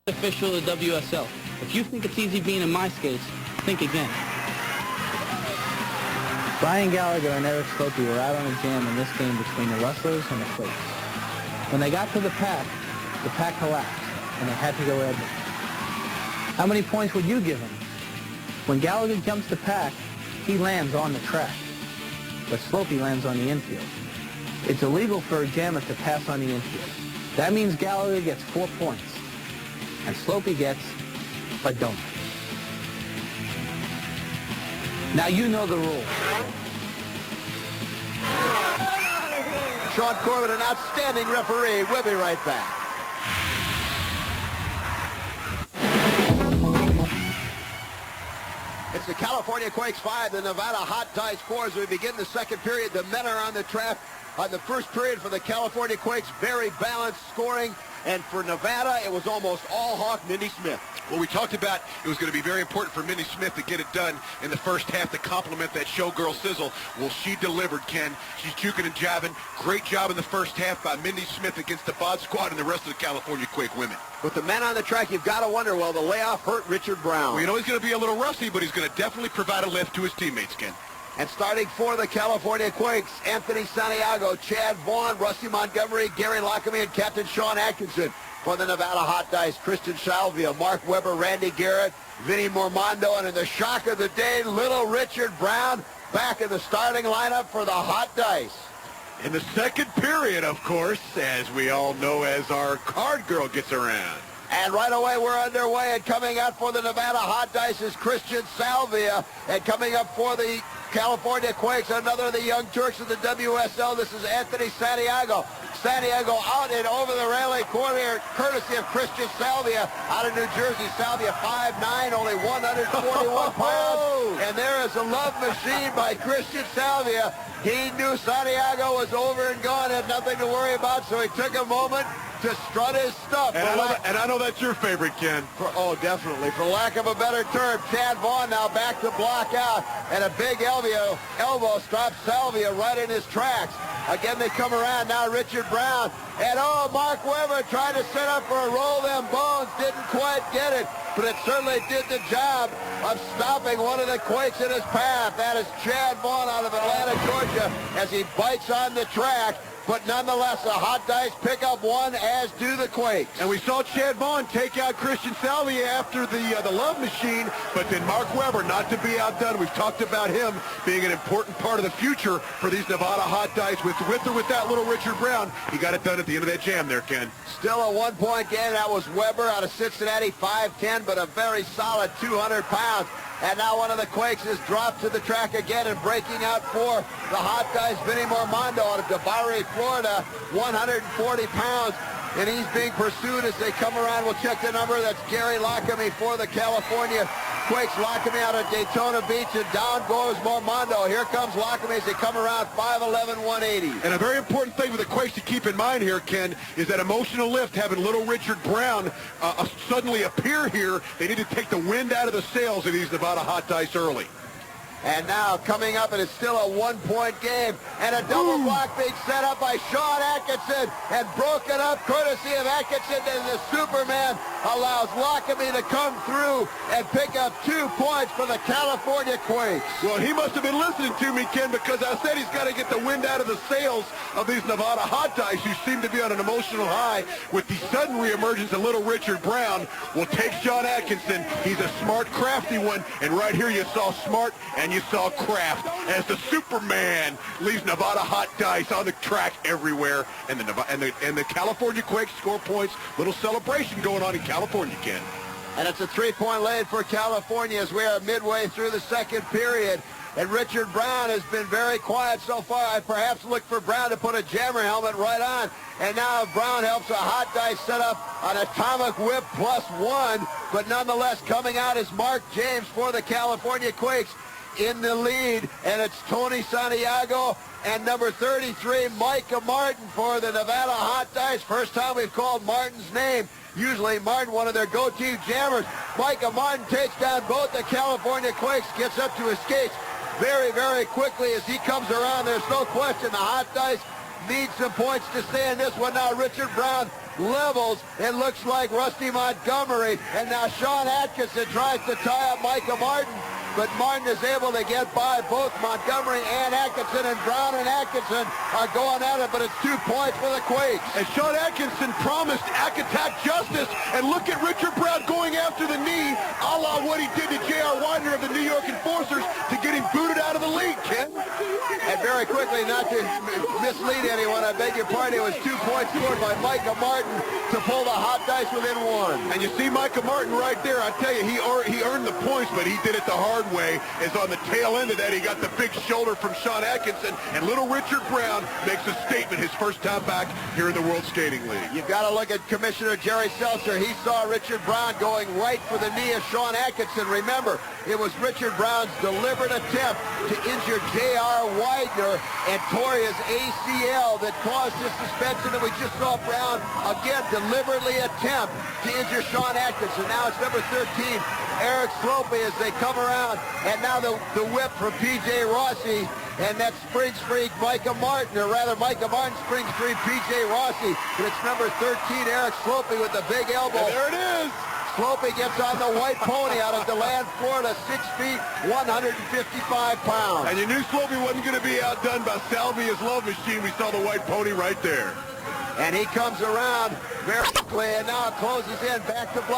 official of the WSL. If you think it's easy being in my skates, think again. Brian Gallagher and Eric Slopey were out on a jam in this game between the Rustlers and the Quakes. When they got to the pack collapsed, and they had to go Edmonds. How many points would you give him? When Gallagher jumps the pack, he lands on the track, but Slopey lands on the infield. It's illegal for a jammer to pass on the infield. That means Gallagher gets 4 points, and Slopey gets a donut. Now you know the rules. Sean Corbin, an outstanding referee. We'll be right back. It's the California Quakes 5, the Nevada Hot Ties 4 as we begin the second period. The men are on the track. On the first period for the California Quakes, very balanced scoring. And for Nevada, it was almost all Hawk Mindy Smith. Well, we talked about it was going to be very important for Mindy Smith to get it done in the first half to complement that showgirl sizzle. Well, she delivered, Ken. She's juking and jiving. Great job in the first half by Mindy Smith against the Bod Squad and the rest of the California Quake women. With the men on the track, you've got to wonder, well, the layoff hurt Richard Brown. Well, you know he's going to be a little rusty, but he's going to definitely provide a lift to his teammates, Ken. And starting for the California Quakes, Anthony Santiago, Chad Vaughn, Rusty Montgomery, Gary Lockamy, and Captain Sean Atkinson. For the Nevada Hot Dice, Christian Salvia, Mark Weber, Randy Garrett, Vinny Mormondo, and in the shock of the day, little Richard Brown back in the starting lineup for the Hot Dice. In the second period, of course, as we all know as our card girl gets around. And right away, we're underway, and coming out for the Nevada Hot Dice is Christian Salvia, and coming up for the California Quakes, another of the young Turks of the WSL, this is Anthony Santiago. Santiago out and over the railing corner, courtesy of Christian Salvia out of New Jersey. Salvia 5'9", only 141 pounds. And there is a love machine by Christian Salvia. He knew Santiago was over and gone, had nothing to worry about, so he took a moment to strut his stuff. And I know that's your favorite, Ken. Oh, definitely. For lack of a better term, Chad Vaughn now back to block out, and a big elbow stops Salvia right in his tracks. Again, they come around now, Richard Brown. And Mark Weber tried to set up for a roll them bones, didn't quite get it, but it certainly did the job of stopping one of the Quakes in his path. That is Chad Vaughn out of Atlanta, Georgia, as he bites on the track. But nonetheless, the Hot Dice pick up one, as do the Quakes. And we saw Chad Vaughn take out Christian Salvia after the love machine, but then Mark Weber, not to be outdone. We've talked about him being an important part of the future for these Nevada Hot Dice. With or without little Richard Brown, he got it done at the end of that jam there, Ken. Still a one-point game. That was Weber out of Cincinnati, 5'10", but a very solid 200 pounds. And now one of the Quakes is dropped to the track again, and breaking out for the Hot Dice, Vinny Mormondo out of DeBarry, Florida, 140 pounds. And he's being pursued as they come around. We'll check the number. That's Gary Lockamy for the California Quakes. Lockamy out of Daytona Beach, and down goes Mormondo. Here comes Lockamy as they come around, 5'11", 180. And a very important thing for the Quakes to keep in mind here, Ken, is that emotional lift, having little Richard Brown suddenly appear here. They need to take the wind out of the sails of these Nevada Hot Dice early. And now coming up, and it's still a one-point game, and a double block being set up by Sean Atkinson, and broken up courtesy of Atkinson, and the Superman allows Lockamy to come through and pick up 2 points for the California Quakes. Well, he must have been listening to me, Ken, because I said he's got to get the wind out of the sails of these Nevada Hot Dice, who seem to be on an emotional high with the sudden reemergence of little Richard Brown. Will take Sean Atkinson. He's a smart, crafty one, and right here you saw smart and you saw craft as the Superman leaves Nevada Hot Dice on the track everywhere, and the California Quakes score points. Little celebration going on in California, Ken. And it's a 3-point lead for California as we are midway through the second period. And Richard Brown has been very quiet so far. I perhaps look for Brown to put a jammer helmet right on. And now Brown helps a Hot Dice set up an atomic whip +1. But nonetheless, coming out is Mark James for the California Quakes in the lead. And it's Tony Santiago and number 33, Micah Martin for the Nevada Hot Dice. First time we've called Martin's name. Usually Martin, one of their go-to jammers. Micah Martin takes down both the California Quakes, gets up to his skates very, very quickly as he comes around. There's no question the Hot Dice need some points to stay in this one. Now Richard Brown levels, it looks like Rusty Montgomery. And now Sean Atkinson tries to tie up Micah Martin, but Martin is able to get by both Montgomery and Atkinson, and Brown and Atkinson are going at it, but it's 2 points for the Quakes. And Sean Atkinson promised attack justice, and look at Richard Brown going after the knee, a la what he did to J.R. Widener of the New York Enforcers to get him booted out of the league, Ken. And very quickly, not to mislead anyone, I beg your pardon, it was 2 points scored by Micah Martin to pull the hot dice within one. And you see Micah Martin right there. I tell you, he earned the points, but he did it the hard way. As on the tail end of that, he got the big shoulder from Sean Atkinson, and little Richard Brown makes a statement his first time back here in the World Skating League. You've got to look at Commissioner Jerry Seltzer. He saw Richard Brown going right for the knee of Sean Atkinson. Remember, it was Richard Brown's deliberate attempt to injure J.R. Widener and tore his ACL that caused his suspension, and we just saw Brown again deliberately attempt to injure Sean Atkinson. Now it's number 13, Eric Slope, as they come around, and now the whip from P.J. Rossi, and that springs free Micah Martin, or rather Micah Martin springs free P.J. Rossi, and it's number 13, Eric Slope with a big elbow. And there it is. Slope gets on the white pony out of DeLand, Florida, 6 feet, 155 pounds. And you knew Slope wasn't going to be outdone by Salvia's Love Machine. We saw the white pony right there. And he comes around very quickly, and now it closes in back to block.